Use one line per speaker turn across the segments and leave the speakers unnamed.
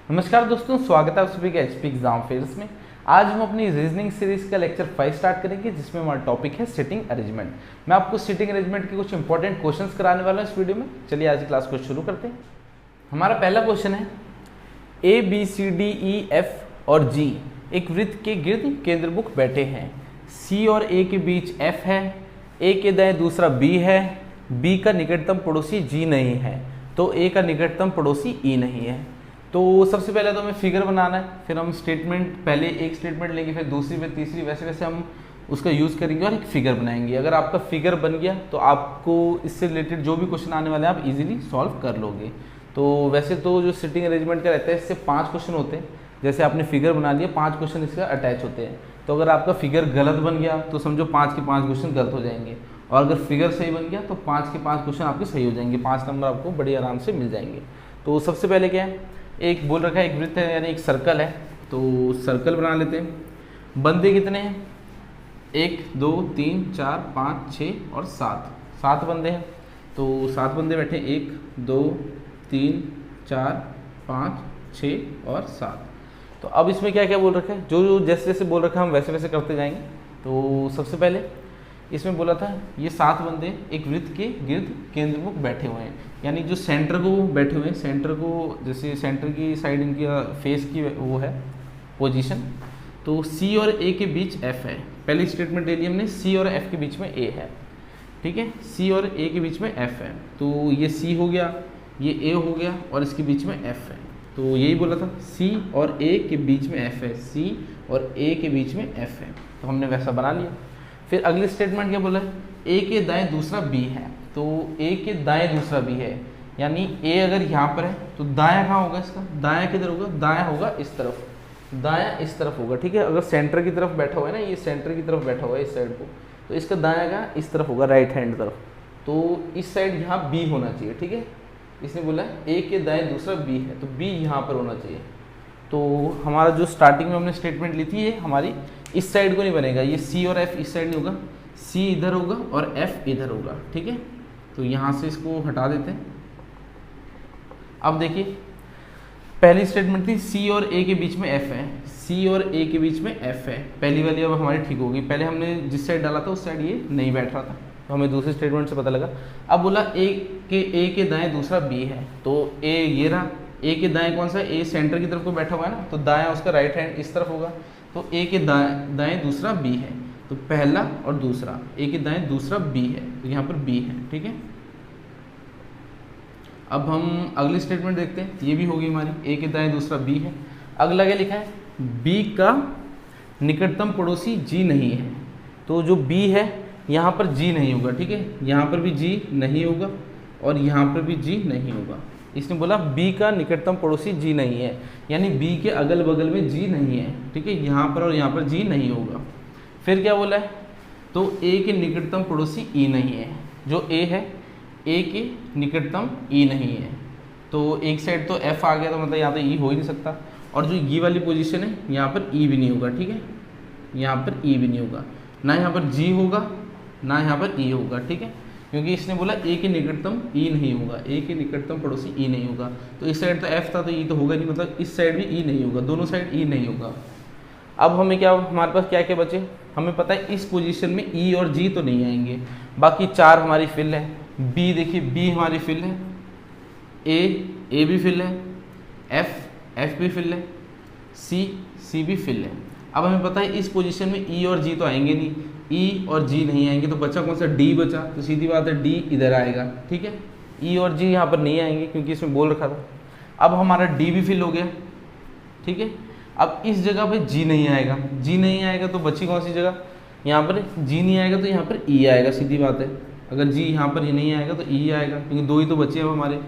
नमस्कार दोस्तों, स्वागत है आप सभी का एचपी एग्जाम फेयर्स में। आज हम अपनी रीजनिंग सीरीज का लेक्चर 5 स्टार्ट करेंगे, जिसमें हमारा टॉपिक है सिटिंग अरेंजमेंट। मैं आपको सिटिंग अरेंजमेंट के कुछ इंपॉर्टेंट क्वेश्चंस कराने वाला हूं इस वीडियो में। चलिए आज की क्लास को शुरू करते हैं। हमारा पहला क्वेश्चन है, A B C D E F और जी एक वृत्त के गिर्द केंद्रमुख बैठे हैं। सी और ए के बीच एफ है, ए के दाएं दूसरा बी है, बी का निकटतम पड़ोसी जी नहीं है, तो ए का निकटतम पड़ोसी ई नहीं है। तो सबसे पहले तो हमें फिगर बनाना है, फिर हम स्टेटमेंट, पहले एक स्टेटमेंट लेंगे, फिर दूसरी, फिर तीसरी, वैसे वैसे हम उसका यूज़ करेंगे और एक फिगर बनाएंगे। अगर आपका फिगर बन गया तो आपको इससे रिलेटेड जो भी क्वेश्चन आने वाले हैं आप इजीली सॉल्व कर लोगे। तो वैसे तो जो सिटिंग अरेंजमेंट का रहता है इससे 5 क्वेश्चन होते हैं। जैसे आपने फिगर बना लिया, 5 क्वेश्चन इसका अटैच होते हैं। तो अगर आपका फिगर गलत बन गया तो समझो 5 के 5 क्वेश्चन गलत हो जाएंगे, और अगर फिगर सही बन गया तो 5 के 5 क्वेश्चन आपके सही हो जाएंगे, 5 नंबर आपको बड़ी आराम से मिल जाएंगे। तो सबसे पहले क्या है, एक बोल रखा है एक वृत्त है, यानी एक सर्कल है। तो सर्कल बना लेते हैं। बंदे कितने हैं? 1 2 3 4 5 6 और 7 बंदे हैं। तो 7 बंदे बैठे, 1 2 3 4 5 6 और 7। तो अब इसमें क्या क्या बोल रखा है, जो जैसे जैसे बोल रखा है हम वैसे वैसे करते जाएंगे। तो सबसे पहले इसमें बोला था ये 7 बंदे एक वृत्त के गिर्द केंद्रमुख बैठे हुए हैं, यानी जो सेंटर को बैठे हुए हैं, सेंटर को जैसे सेंटर की साइड इनकी फेस की वो है पोजीशन। तो सी और ए के बीच एफ है। पहली स्टेटमेंट ले ली हमने, सी और एफ के बीच में ए है, ठीक है। सी और ए के बीच में एफ है, तो ये सी हो गया, ये ए हो गया, और इसके बीच में एफ है। तो यही बोला था, सी और ए के बीच में एफ है, सी और ए के बीच में एफ है। तो हमने वैसा बना लिया। फिर अगली स्टेटमेंट क्या बोला है, ए के दाएं दूसरा बी है। तो ए के दाएं दूसरा बी है, यानी ए अगर यहाँ पर है तो दायां कहाँ होगा इसका? दायां किधर होगा? दायां होगा इस तरफ, दायां इस तरफ होगा, ठीक है। अगर सेंटर की तरफ बैठा हुआ है ना, ये सेंटर की तरफ बैठा हुआ है इस साइड को, तो इसका दायां कहाँ? इस तरफ होगा, राइट हैंड तरफ। तो इस साइड यहाँ बी होना चाहिए, ठीक है। इसने बोला ए के दाएं दूसरा बी है, तो बी यहाँ पर होना चाहिए। तो हमारा जो स्टार्टिंग में हमने स्टेटमेंट ली थी, ये हमारी इस साइड को नहीं बनेगा, ये सी और एफ इस साइड नहीं होगा, सी इधर होगा और एफ इधर होगा, ठीक है। तो यहाँ से इसको हटा देते हैं। अब देखिए, पहली स्टेटमेंट थी सी और ए के बीच में एफ है, सी और ए के बीच में एफ है, पहली वाली अब हमारी ठीक होगी। पहले हमने जिस साइड डाला था उस साइड ये नहीं बैठ रहा था, तो हमें दूसरे स्टेटमेंट से पता लगा। अब बोला ए के दाएं दूसरा बी है, तो ए ये रहा, ए के दाएं कौन सा? ए सेंटर की तरफ को बैठा हुआ है ना, तो दायां उसका राइट हैंड इस तरफ होगा। तो ए के दाएं दूसरा बी है, तो पहला और दूसरा, ए के दाएं दूसरा बी है, तो यहाँ पर बी है, ठीक है। अब हम अगली स्टेटमेंट देखते हैं, ये भी होगी हमारी, ए के दाएं दूसरा बी है। अगला क्या लिखा है, बी का निकटतम पड़ोसी जी नहीं है। तो जो बी है यहाँ पर जी नहीं होगा, ठीक है, यहाँ पर भी जी नहीं होगा और यहाँ पर भी जी नहीं होगा। इसने बोला बी का निकटतम पड़ोसी जी नहीं है, यानी बी के अगल बगल में जी नहीं है, ठीक है, यहाँ पर और यहाँ पर जी नहीं होगा। फिर क्या बोला है, तो ए के निकटतम पड़ोसी ई नहीं है। जो ए है, ए के निकटतम ई नहीं है, तो एक साइड तो एफ आ गया, तो मतलब यहाँ तो ई हो ही नहीं सकता। और जो ई वाली पोजीशन है यहाँ पर ई भी नहीं होगा, ठीक है, यहाँ पर ई भी नहीं होगा, ना यहाँ पर जी होगा ना यहाँ पर ई होगा, ठीक है, क्योंकि इसने बोला ए के निकटतम ई नहीं होगा, ए के निकटतम पड़ोसी ई नहीं होगा। तो इस साइड तो एफ था तो ई तो होगा नहीं, मतलब इस साइड भी ई नहीं होगा, दोनों साइड ई नहीं होगा। अब हमें क्या, हमारे पास क्या क्या बचे, हमें पता है इस पोजीशन में ई और जी तो नहीं आएंगे, बाकी 4 हमारी फिल है। बी देखिए, बी हमारी फिल है, ए भी फिल है, एफ भी फिल है, सी भी फिल है। अब हमें पता है इस पोजीशन में ई और जी तो आएंगे नहीं, ई और जी नहीं आएंगे, तो बचा कौन सा? डी बचा, तो सीधी बात है डी इधर आएगा, ठीक है। ई और जी यहाँ पर नहीं आएंगे क्योंकि इसमें बोल रखा था। अब हमारा डी भी फिल हो गया, ठीक है। अब इस जगह पे जी नहीं आएगा, जी नहीं आएगा तो बची कौन सी जगह? यहाँ पर जी नहीं आएगा तो यहाँ पर ई आएगा, सीधी बात है। अगर जी यहाँ पर ही नहीं आएगा तो ई आएगा, क्योंकि 2 ही तो बचे हैं हमारे,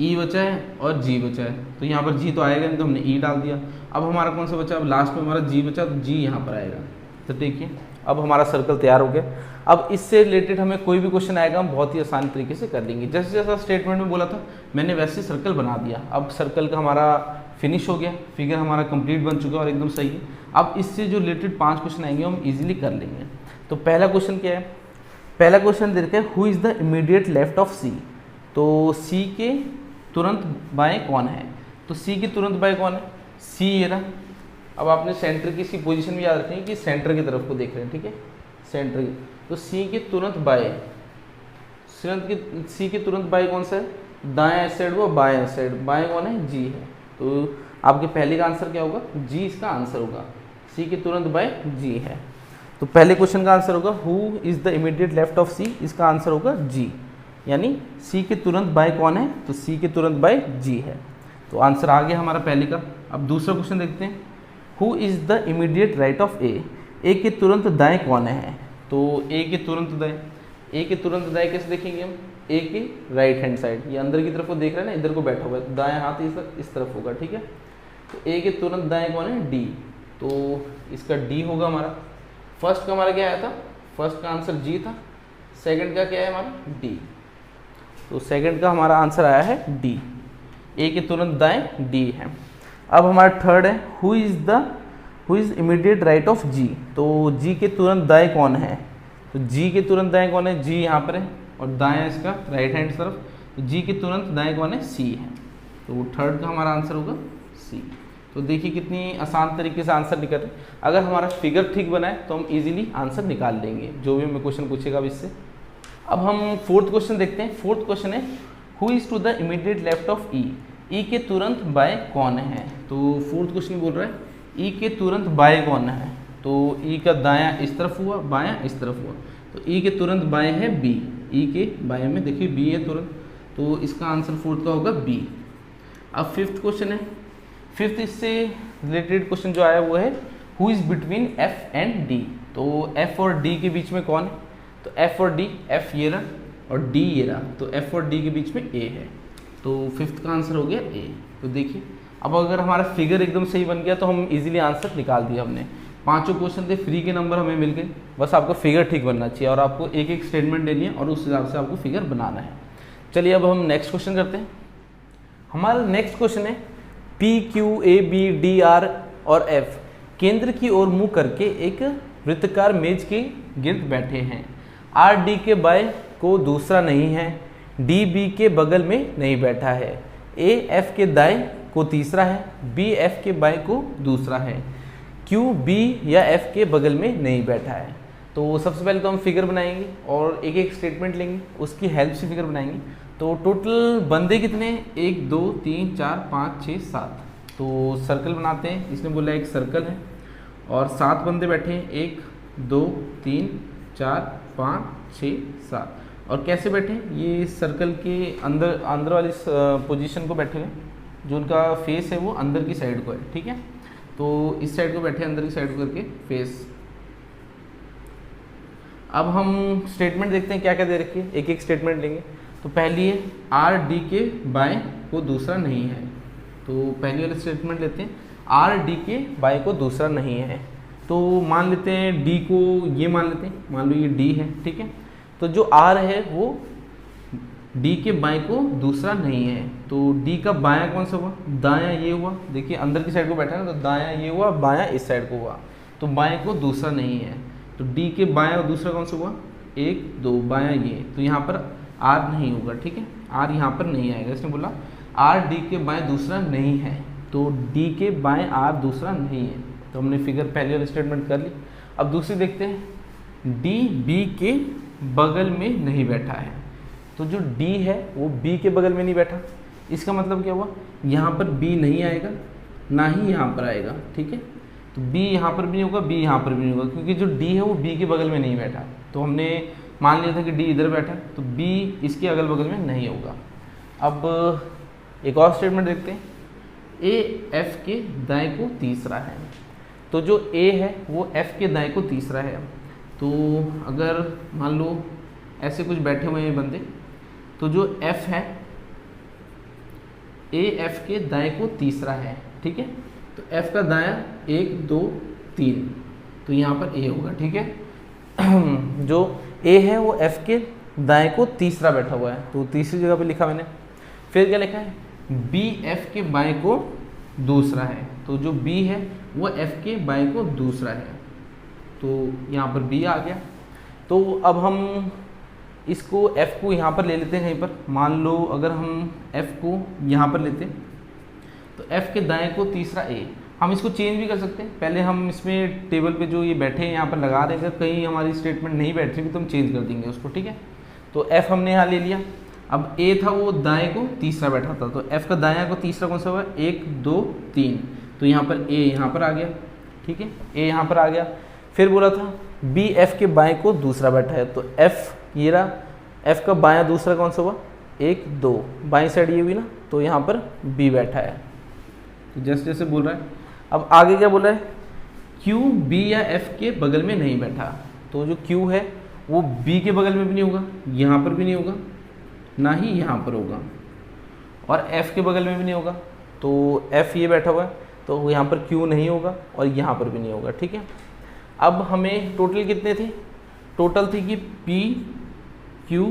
ई बचा है और जी बचा है, तो यहाँ पर जी तो आएगा नहीं, तो हमने ई डाल दिया। अब हमारा कौन सा बचा? अब लास्ट में हमारा जी बचा, तो जी यहाँ पर आएगा। तो देखिए अब हमारा सर्कल तैयार हो गया। अब इससे रिलेटेड हमें कोई भी क्वेश्चन आएगा हम बहुत ही आसान तरीके से कर लेंगे। जैसे जैसा स्टेटमेंट में बोला था मैंने वैसे सर्कल बना दिया। अब सर्कल का हमारा फिनिश हो गया, फिगर हमारा कंप्लीट बन चुका है और एकदम सही है। अब इससे जो रिलेटेड 5 क्वेश्चन आएंगे हम इजीली कर लेंगे। तो पहला क्वेश्चन क्या है? पहला क्वेश्चन देखते हैं, who is the immediate left of C. तो सी के तुरंत बाएं कौन है? तो सी के तुरंत बाएं कौन है, सी ये रहा। अब आपने सेंटर की इसकी पोजीशन भी याद रखनी है कि सेंटर की तरफ को देख रहे हैं, ठीक है, सेंटर की। तो सी के तुरंत बाएं, सी के तुरंत बाएं कौन सा है, दाएं साइड वो बाएं साइड, बाएं कौन है, जी है। तो आपके पहले का आंसर क्या होगा, जी इसका आंसर होगा, सी के तुरंत बाएं जी है। तो पहले क्वेश्चन का आंसर होगा who is the immediate left of C, इसका आंसर होगा जी, यानी सी के तुरंत बाएं कौन है, तो सी के तुरंत बाएं जी है। तो आंसर आ गया हमारा पहले का। अब दूसरा क्वेश्चन देखते हैं, who is the immediate right of A के तुरंत दाएं कौन है। तो ए के तुरंत दाएं, ए के तुरंत दाएं कैसे देखेंगे हम, ए के राइट हैंड साइड, ये अंदर की तरफ को देख रहे हैं ना, इधर को बैठा हुआ है, दाएं हाथ इस तरफ होगा, ठीक है। तो ए के तुरंत दाएं कौन है, डी, तो इसका डी होगा हमारा। फर्स्ट का हमारा क्या आया था, फर्स्ट का आंसर जी था, सेकंड का क्या है हमारा, डी। तो सेकंड का हमारा आंसर आया है डी, ए के तुरंत दाएं डी है। अब हमारा थर्ड है, who is immediate right of G. तो जी के तुरंत दाएं कौन है, तो जी के तुरंत दाएं कौन है, जी यहाँ पर है और दाएं इसका राइट हैंड तरफ, तो जी के तुरंत दाएं कौन है, सी है। तो थर्ड का हमारा आंसर होगा सी। तो देखिए कितनी आसान तरीके से आंसर निकल रहे। अगर हमारा फिगर ठीक बनाए तो हम इजीली आंसर निकाल लेंगे, जो भी हमें क्वेश्चन पूछेगा अब इससे। अब हम फोर्थ क्वेश्चन देखते हैं। फोर्थ क्वेश्चन है, who is to the immediate left of E, E के तुरंत बाएं कौन है। तो फोर्थ क्वेश्चन बोल रहा है ई के तुरंत बाएं कौन है। तो ई का दायां इस तरफ हुआ, बायां इस तरफ हुआ, तो ई के तुरंत बाएं है बी, ई के बाएं में देखिए बी है तुरंत, तो इसका आंसर फोर्थ का होगा बी। अब फिफ्थ क्वेश्चन है, फिफ्थ इससे रिलेटेड क्वेश्चन जो आया वो है, who is between F and D. तो एफ और डी के बीच में कौन है, तो एफ और डी, एफ ये रहा और डी ये रहा, तो एफ और डी के बीच में ए है, तो फिफ्थ का आंसर हो गया ए। तो देखिए अब अगर हमारा फिगर एकदम सही बन गया तो हम इजीली आंसर निकाल दिया हमने। पांचों क्वेश्चन थे, फ्री के नंबर हमें मिल गए, बस आपका फिगर ठीक बनना चाहिए और आपको एक एक स्टेटमेंट लेनी है और उस हिसाब से आपको फिगर बनाना है। चलिए अब हम नेक्स्ट क्वेश्चन करते हैं। हमारा नेक्स्ट क्वेश्चन है, P Q A B D R और एफ केंद्र की ओर मुंह करके एक वृत्ताकार मेज के गिर्द बैठे हैं। आर डी के बाएं को दूसरा नहीं है, डी बी के बगल में नहीं बैठा है, ए एफ के दाएं को तीसरा है, बी एफ के बाएं को दूसरा है, क्यू बी या एफ के बगल में नहीं बैठा है। तो सबसे पहले तो हम फिगर बनाएंगे और एक एक स्टेटमेंट लेंगे, उसकी हेल्प से फिगर बनाएंगे। तो टोटल बंदे कितने, 1 2 3 4 5 6 7। तो सर्कल बनाते हैं, इसने बोला एक सर्कल है और 7 बंदे बैठे हैं, 1 2 3 4 5 6 7। और कैसे बैठे, ये सर्कल के अंदर वाली पोजीशन को बैठे हुए, जो उनका फेस है वो अंदर की साइड को है, ठीक है। तो इस साइड को बैठे, अंदर की साइड को करके फेस। अब हम स्टेटमेंट देखते हैं क्या क्या दे रखी है, एक एक स्टेटमेंट लेंगे। तो पहली है, आर डी के बाएं को दूसरा नहीं है। तो पहली वाली स्टेटमेंट लेते हैं, आर डी के बाएं को दूसरा नहीं है। तो मान लेते हैं डी को ये मान लेते हैं, मान लो ये डी है, ठीक है। तो जो आर है वो डी के बाएं को दूसरा नहीं है। तो डी का बायां कौन सा हुआ, दायां ये हुआ, देखिए अंदर की साइड को बैठा है ना, तो दायां ये हुआ, बायां इस साइड को हुआ, तो बाएं को दूसरा नहीं है। तो डी के बायां और दूसरा कौन सा हुआ, 1 2, बायां ये, तो यहाँ पर आर नहीं होगा, ठीक है, आर यहाँ पर नहीं आएगा। इसने बोला आर डी के बाएं दूसरा नहीं है, तो डी के बाएं आर दूसरा नहीं है। तो हमने फिगर पहले वाली स्टेटमेंट कर ली। अब दूसरी देखते हैं, डी बी के बगल में नहीं बैठा है। तो जो डी है वो बी के बगल में नहीं बैठा, इसका मतलब क्या हुआ, यहाँ पर बी नहीं आएगा ना ही यहाँ पर आएगा, ठीक है। तो बी यहाँ पर भी नहीं होगा, बी यहाँ पर भी नहीं होगा, क्योंकि जो डी है वो बी के बगल में नहीं बैठा। तो हमने मान लिया था कि डी इधर बैठा, तो बी इसके अगल बगल में नहीं होगा। अब एक और स्टेटमेंट देखते हैं, ए एफ के दाएं को तीसरा है। तो जो ए है वो एफ के दाएं को तीसरा है। तो अगर मान लो ऐसे कुछ बैठे हुए हैं बंदे, तो जो एफ है ए एफ के दाएं को तीसरा है, ठीक है। तो एफ का दायां 1 2 3, तो यहाँ पर ए होगा, ठीक है। जो ए है वो एफ के दाएं को तीसरा बैठा हुआ है, तो तीसरी जगह पे लिखा मैंने। फिर क्या लिखा है, बी एफ के बाएं को दूसरा है। तो जो बी है वो एफ के बाएं को दूसरा है, तो यहाँ पर बी आ गया। तो अब हम इसको f को यहाँ पर ले लेते हैं कहीं पर। मान लो अगर हम f को यहाँ पर लेते हैं, तो एफ के दाएं को तीसरा ए। हम इसको चेंज भी कर सकते हैं, पहले हम इसमें टेबल पे जो ये बैठे हैं यहाँ पर लगा रहे हैं, अगर कहीं हमारी स्टेटमेंट नहीं बैठ रही तो हम चेंज कर देंगे उसको, ठीक है। तो एफ हमने यहाँ ले लिया, अब ए था वो दाएं को तीसरा बैठा था, तो एफ का दायां को तीसरा कौन सा हुआ, 1 2 3, तो यहाँ पर ए यहाँ पर आ गया, ठीक है, ए यहाँ पर आ गया। फिर बोला था बी एफ के बाएं को दूसरा बैठा है, तो एफ ये रहा, एफ का बायां दूसरा कौन सा हुआ, 1 2, बाईं साइड ये हुई ना, तो यहाँ पर बी बैठा है, तो जैसे जैसे बोल रहा है। अब आगे क्या बोल रहा है, क्यू बी या एफ के बगल में नहीं बैठा, तो जो क्यू है वो बी के बगल में भी नहीं होगा, यहाँ पर भी नहीं होगा, ना ही यहाँ पर होगा, और एफ के बगल में भी नहीं होगा, तो एफ ये बैठा हुआ है, तो यहाँ पर क्यू नहीं होगा और यहाँ पर भी नहीं होगा, ठीक है। अब हमें टोटल कितने थे, टोटल थी कि P Q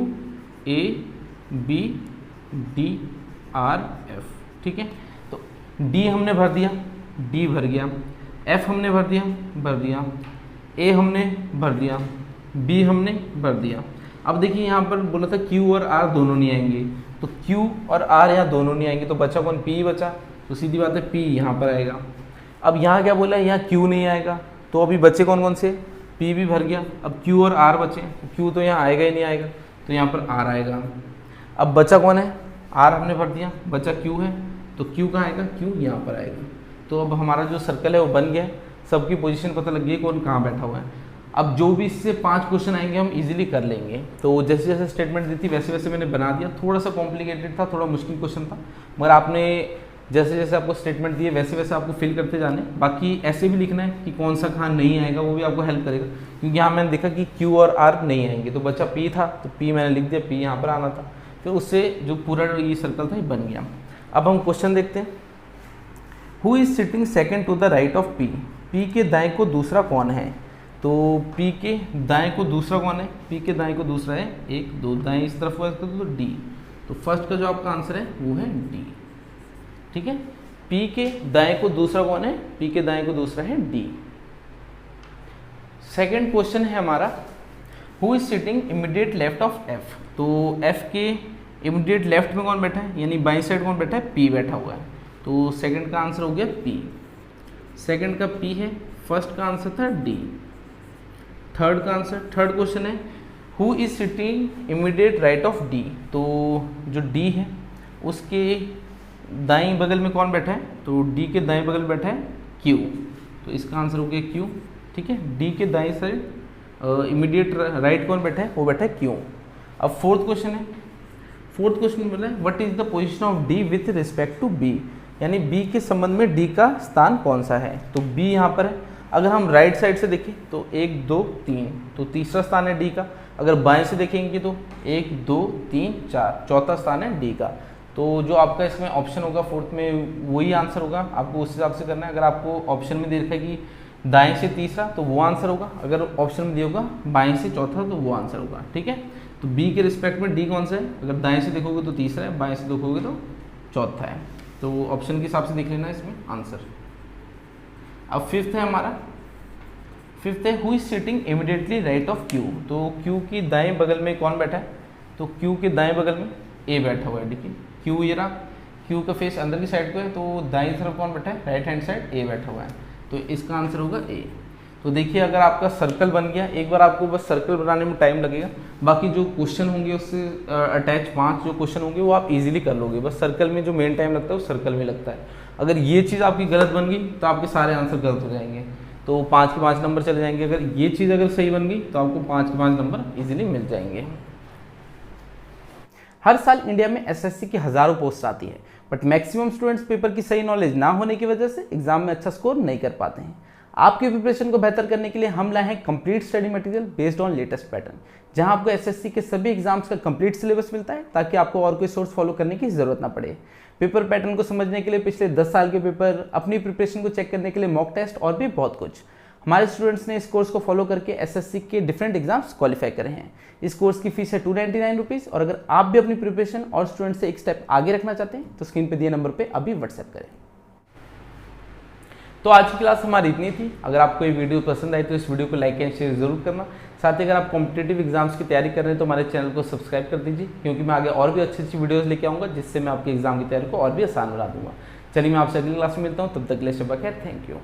A B D R F, ठीक है। तो डी हमने भर दिया, डी भर गया, एफ हमने भर दिया, ए हमने भर दिया, बी हमने भर दिया। अब देखिए यहाँ पर बोला था क्यू और आर दोनों नहीं आएंगे, तो क्यू और आर यहाँ दोनों नहीं आएंगे, तो बचा कौन, पी बचा, तो सीधी बात है पी यहाँ पर आएगा। अब यहाँ क्या बोला है, यहाँ क्यू नहीं आएगा, तो अभी बचे कौन कौन से, पी भी भर गया, अब क्यू और आर बचे, क्यू तो यहाँ आएगा ही नहीं आएगा, तो यहाँ पर आर आएगा। अब बचा कौन है, आर हमने भर दिया, बचा क्यू है, तो क्यू कहाँ आएगा, क्यू यहाँ पर आएगा। तो अब हमारा जो सर्कल है वो बन गया, सबकी पोजीशन पता लग गई कौन कहाँ बैठा हुआ है। अब जो भी इससे 5 क्वेश्चन आएंगे हम इजीली कर लेंगे, तो जैसे जैसे स्टेटमेंट दी थी वैसे वैसे मैंने बना दिया। थोड़ा सा कॉम्प्लिकेटेड था, थोड़ा मुश्किल क्वेश्चन था, मगर आपने जैसे जैसे आपको स्टेटमेंट दिए वैसे वैसे आपको फिल करते जाने। बाकी ऐसे भी लिखना है कि कौन सा कहाँ नहीं आएगा, वो भी आपको हेल्प करेगा, क्योंकि यहाँ मैंने देखा कि क्यू और आर नहीं आएंगे, तो बच्चा पी था, तो पी मैंने लिख दिया, पी यहाँ पर आना था, फिर उससे जो पूरा ये सर्कल था ये बन गया। अब हम क्वेश्चन देखते हैं, who is sitting second to the right of P, P के दाएं को दूसरा कौन है, तो पी के दाएं को दूसरा कौन है, पी के दाएं को दूसरा है 1 2, दाएं इस तरफ हुआ तो डी, तो फर्स्ट का जो आपका आंसर है वो है डी, ठीक है। पी के दाएं को दूसरा कौन है, पी के दाएं को दूसरा है डी। सेकंड क्वेश्चन है हमारा, who is sitting immediate left of F, तो एफ के इमीडिएट लेफ्ट में कौन बैठा है, यानी बाईं साइड कौन बैठा है, पी बैठा हुआ है, तो सेकंड का आंसर हो गया पी, सेकंड का पी है, फर्स्ट का आंसर था डी। थर्ड का आंसर, थर्ड क्वेश्चन है, who is sitting immediate right of D, तो जो डी है उसके दाईं बगल में कौन बैठा है, तो डी के दाईं बगल में बैठा है क्यू, तो इसका आंसर हो गया क्यू, ठीक है। डी के दाईं साइड इमीडिएट राइट कौन बैठा है, वो बैठा है क्यू। अब फोर्थ क्वेश्चन है, फोर्थ क्वेश्चन बोला है what is the position of D with respect to B, यानी बी के संबंध में डी का स्थान कौन सा है, तो बी यहाँ पर है। अगर हम राइट साइड से देखें तो 1 2 3, तो तीसरा स्थान है डी का। अगर बाएं से देखेंगे तो 1 2 3 4, चौथा स्थान है डी का। तो जो आपका इसमें ऑप्शन होगा फोर्थ में वही आंसर होगा, आपको उस हिसाब से करना है। अगर आपको ऑप्शन में दे रखा है कि दाएं से तीसरा तो वो आंसर होगा, अगर ऑप्शन में दिया होगा बाएं से चौथा तो वो आंसर होगा, ठीक है। तो बी के रिस्पेक्ट में डी कौन सा है, अगर दाएं से देखोगे तो तीसरा है, बाएं से देखोगे तो चौथा है, तो ऑप्शन के हिसाब से देख लेना इसमें आंसर। अब फिफ्थ है हमारा, फिफ्थ है who is sitting immediately right of Q, तो क्यू की दाएं बगल में कौन बैठा है, तो क्यू के दाएं बगल में ए बैठा हुआ है, ठीक है। क्यू ये रहा, क्यू का फेस अंदर की साइड को है, तो दाईं तरफ कौन बैठा है, राइट हैंड साइड ए बैठा हुआ है, तो इसका आंसर होगा ए। तो देखिए अगर आपका सर्कल बन गया, एक बार आपको बस सर्कल बनाने में टाइम लगेगा, बाकी जो क्वेश्चन होंगे उससे अटैच 5 जो क्वेश्चन होंगे वो आप इजीली कर लोगे। बस सर्कल में जो मेन टाइम लगता है वो सर्कल में लगता है। अगर ये चीज़ आपकी गलत बन गई तो आपके सारे आंसर गलत हो जाएंगे, तो 5 के 5 नंबर चले जाएंगे। अगर ये चीज़ अगर सही बन गई तो आपको 5 के 5 नंबर इजीली मिल जाएंगे। हर साल इंडिया में एसएससी की हज़ारों पोस्ट आती है, बट मैक्सिमम स्टूडेंट्स पेपर की सही नॉलेज ना होने की वजह से एग्जाम में अच्छा स्कोर नहीं कर पाते हैं। आपकी प्रिपरेशन को बेहतर करने के लिए हम लाए हैं complete study material based on latest pattern, जहां आपको एसएससी के सभी एग्जाम्स का कंप्लीट सिलेबस मिलता है, ताकि आपको और कोई सोर्स फॉलो करने की जरूरत ना पड़े। पेपर पैटर्न को समझने के लिए पिछले 10 साल के पेपर, अपनी प्रिपरेशन को चेक करने के लिए मॉक टेस्ट और भी बहुत कुछ। हमारे स्टूडेंट्स ने इस कोर्स को फॉलो करके एसएससी के डिफरेंट एग्जाम्स क्वालिफाई करे हैं। इस कोर्स की फीस है 299 रुपीज़, और अगर आप भी अपनी प्रिपरेशन और स्टूडेंट से एक स्टेप आगे रखना चाहते हैं तो स्क्रीन पर दिए नंबर पर अभी व्हाट्सएप करें। तो आज की क्लास हमारी इतनी थी। अगर आपको ये वीडियो पसंद आई तो इस वीडियो को लाइक एंड शेयर जरूर करना। साथ ही अगर आप कॉम्पिटेटिव एग्जाम्स की तैयारी कर रहे हैं तो हमारे चैनल को सब्सक्राइब कर दीजिए, क्योंकि मैं आगे और भी अच्छी अच्छी वीडियोस लेके आऊँगा, जिससे मैं आपके एग्जाम की तैयारी को और भी आसान बना दूंगा। चलिए मैं आपसे अगली क्लास में मिलता हूँ, तब तक के लिए शब्बा खैर, थैंक यू।